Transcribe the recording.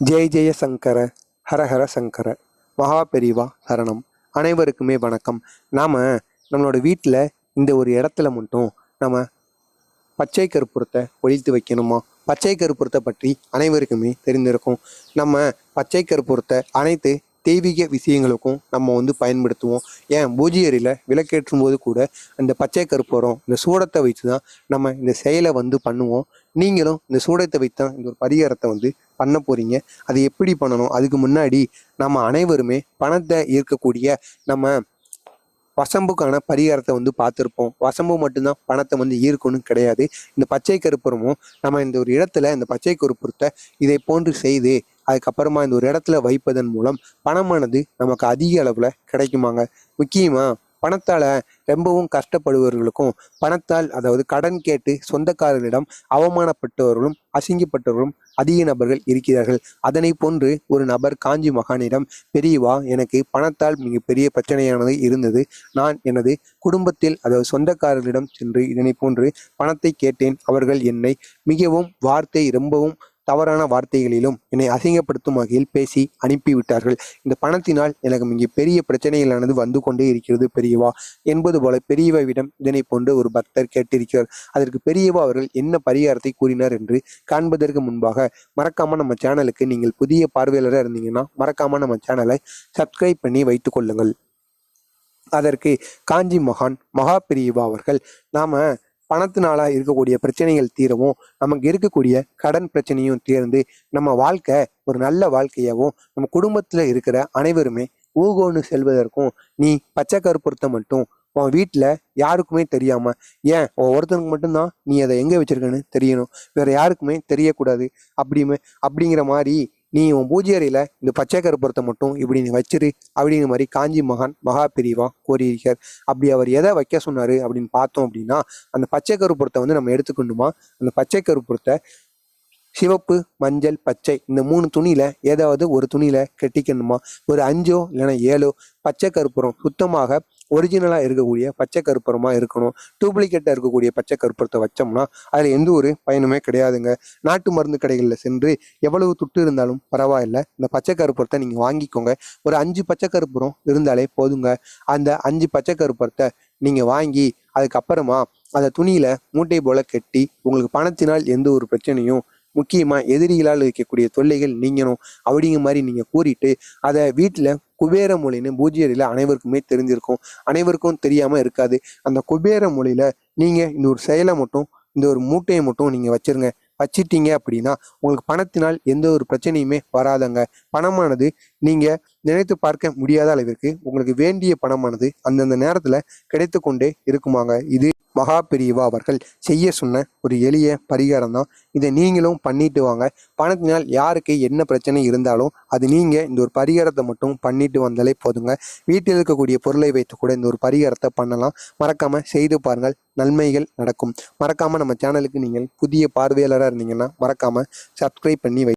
ஜெய் ஜெய சங்கர, ஹரஹர சங்கர, மகா பெரிவா சரணம். அனைவருக்குமே வணக்கம். நாம் நம்மளோட வீட்டில் இந்த ஒரு இடத்துல மட்டும் நம்ம பச்சை கற்பூரத்தை ஒழித்து வைக்கணுமா? பச்சை கற்பூரத்தை பற்றி அனைவருக்குமே தெரிந்திருக்கும். நம்ம பச்சை கற்பூரத்தை அனைத்து தெய்வீக விஷயங்களுக்கும் நம்ம பயன்படுத்துவோம். ஏன் பூஜை அறையில் விளக்கேற்றும் போது கூட அந்த பச்சை கற்பூரம் இந்த சூடத்தை வைத்து தான் நம்ம இந்த செயலை பண்ணுவோம். நீங்களும் இந்த சூடத்தை வைத்து தான் இந்த ஒரு பரிகாரத்தை பண்ண போகிறீங்க. அது எப்படி பண்ணணும்? அதுக்கு முன்னாடி நம்ம அனைவருமே பணத்தை ஈர்க்கக்கூடிய நம்ம வசம்புக்கான பரிகாரத்தை பார்த்துருப்போம். வசம்பு மட்டும்தான் பணத்தை ஈர்க்கணும் கிடையாது. இந்த பச்சை கற்பூரமும் நம்ம இந்த ஒரு இடத்துல இந்த பச்சை கற்பூரத்தை இதை போன்று செய்து அதுக்கப்புறமா இந்த ஒரு இடத்துல வைப்பதன் மூலம் பணமானது நமக்கு அதிக அளவில் கிடைக்குமாங்க. முக்கியமாக பணத்தால் ரொம்பவும் கஷ்டப்படுபவர்களுக்கும் பணத்தால் அதாவது கடன் கேட்டு சொந்தக்காரர்களிடம் அவமானப்பட்டவர்களும் அசிங்கப்பட்டவர்களும் அதிக நபர்கள் இருக்கிறார்கள். அதனை போன்று ஒரு நபர் காஞ்சி மகானிடம், பெரியவா, எனக்கு பணத்தால் மிகப்பெரிய பிரச்சனையானது இருந்தது. நான் எனது குடும்பத்தில் அதாவது சொந்தக்காரர்களிடம் சென்று இதனை போன்று பணத்தை கேட்டேன். அவர்கள் என்னை மிகவும் ரொம்பவும் தவறான வார்த்தைகளிலும் என்னை அசிங்கப்படுத்தும் வகையில் பேசி அனுப்பிவிட்டார்கள். இந்த பணத்தினால் எனக்கு மிக பெரிய பிரச்சனைகளானது வந்து கொண்டே இருக்கிறது பெரியவா என்பது போல பெரியவாவிடம் இதனை போன்று ஒரு பக்தர் கேட்டிருக்கிறார். அதற்கு பெரியவா அவர்கள் என்ன பரிகாரத்தை கூறினார் என்று காண்பதற்கு முன்பாக மறக்காம நம்ம சேனலுக்கு நீங்கள் புதிய பார்வையாளராக இருந்தீங்கன்னா மறக்காம நம்ம சேனலை சப்ஸ்கிரைப் பண்ணி வைத்துக் கொள்ளுங்கள். அதற்கு காஞ்சி மகான் மகா பெரியவா அவர்கள், நாம பணத்தினால இருக்கக்கூடிய பிரச்சனைகள் தீரவும் நமக்கு இருக்கக்கூடிய கடன் பிரச்சனையும் தீர்ந்து நம்ம வாழ்க்கை ஒரு நல்ல வாழ்க்கையாகவும் நம்ம குடும்பத்துல இருக்கிற அனைவருமே ஊகோன்னு செல்வதற்கும் நீ பச்சை கற்பூரத்தை மட்டும் உன் வீட்டில் யாருக்குமே தெரியாம, ஏன் ஒவ்வொருத்தனுக்கு மட்டும்தான் நீ அதை எங்கே வச்சிருக்கன்னு தெரியணும், வேற யாருக்குமே தெரியக்கூடாது அப்படிங்கிற மாதிரி நீ உன் பூஜை அறையில் இந்த பச்சை கற்பூரத்தை மட்டும் இப்படி நீ வச்சிரு அப்படிங்கிற மாதிரி காஞ்சி மகான் மகா பெரியவா கோரியிருக்கார். அப்படி அவர் எதை வைக்க சொன்னாரு அப்படின்னு பார்த்தோம் அப்படின்னா, அந்த பச்சை கற்பூரத்தை நம்ம எடுத்துக்கணுமா. அந்த பச்சை கற்பூரத்தை சிவப்பு, மஞ்சள், பச்சை இந்த 3 துணியில ஏதாவது ஒரு துணியில கட்டிக்கணுமா. ஒரு 5 இல்லைன்னா 7 பச்சை கற்பூரம் சுத்தமாக ஒரிஜினலா இருக்கக்கூடிய பச்சை கற்பூரமா இருக்கணும். டூப்ளிகேட்டா இருக்கக்கூடிய பச்சை கற்பூரத்தை வச்சோம்னா அதுல எந்த ஒரு பயனுமே கிடையாதுங்க. நாட்டு மருந்து கடைகளில் சென்று எவ்வளவு துட்டு இருந்தாலும் பரவாயில்ல, இந்த பச்சை கற்பூரத்தை நீங்க வாங்கிக்கோங்க. ஒரு 5 பச்சை கற்பூரம் இருந்தாலே போதுங்க. அந்த 5 பச்சை கற்பூரத்தை நீங்க வாங்கி அதுக்கப்புறமா அந்த துணியில மூட்டை போல கட்டி உங்களுக்கு பணத்தினால் எந்த ஒரு பிரச்சனையும், முக்கியமா எதிரிகளால் இருக்கக்கூடிய தொல்லைகள் நீங்கணும் அப்படிங்கிற மாதிரி நீங்க கூறிட்டு அதை வீட்டுல குபேர மொழின்னு பூஜை அறையில அனைவருக்குமே தெரிஞ்சிருக்கும். அனைவருக்கும் தெரியாம இருக்காது. அந்த குபேர மொழியில நீங்க இந்த ஒரு செயலை மட்டும், இந்த ஒரு மூட்டையை மட்டும் நீங்க வச்சிருங்க. வச்சிட்டீங்க அப்படின்னா உங்களுக்கு பணத்தினால் எந்த ஒரு பிரச்சனையுமே வராதங்க. பணமானது நீங்க நினைத்து பார்க்க முடியாத அளவிற்கு உங்களுக்கு வேண்டிய பணமானது அந்தந்த நேரத்துல கிடைத்து கொண்டே இருக்குமாங்க. இது மகா பெரியவா அவர்கள் செய்ய சொன்ன ஒரு எளிய பரிகாரம் தான். இதை நீங்களும் பண்ணிட்டு வாங்க. பணத்தினால் யாருக்கு என்ன பிரச்சனை இருந்தாலும் அது நீங்க இந்த ஒரு பரிகாரத்தை மட்டும் பண்ணிட்டு வந்தாலே போதுங்க. வீட்டில் இருக்கக்கூடிய பொருளை வைத்து கூட இந்த ஒரு பரிகாரத்தை பண்ணலாம். மறக்காம செய்து பாருங்கள், நன்மைகள் நடக்கும். மறக்காம நம்ம சேனலுக்கு நீங்கள் புதிய பார்வையாளராக இருந்தீங்கன்னா மறக்காம சப்ஸ்கிரைப் பண்ணி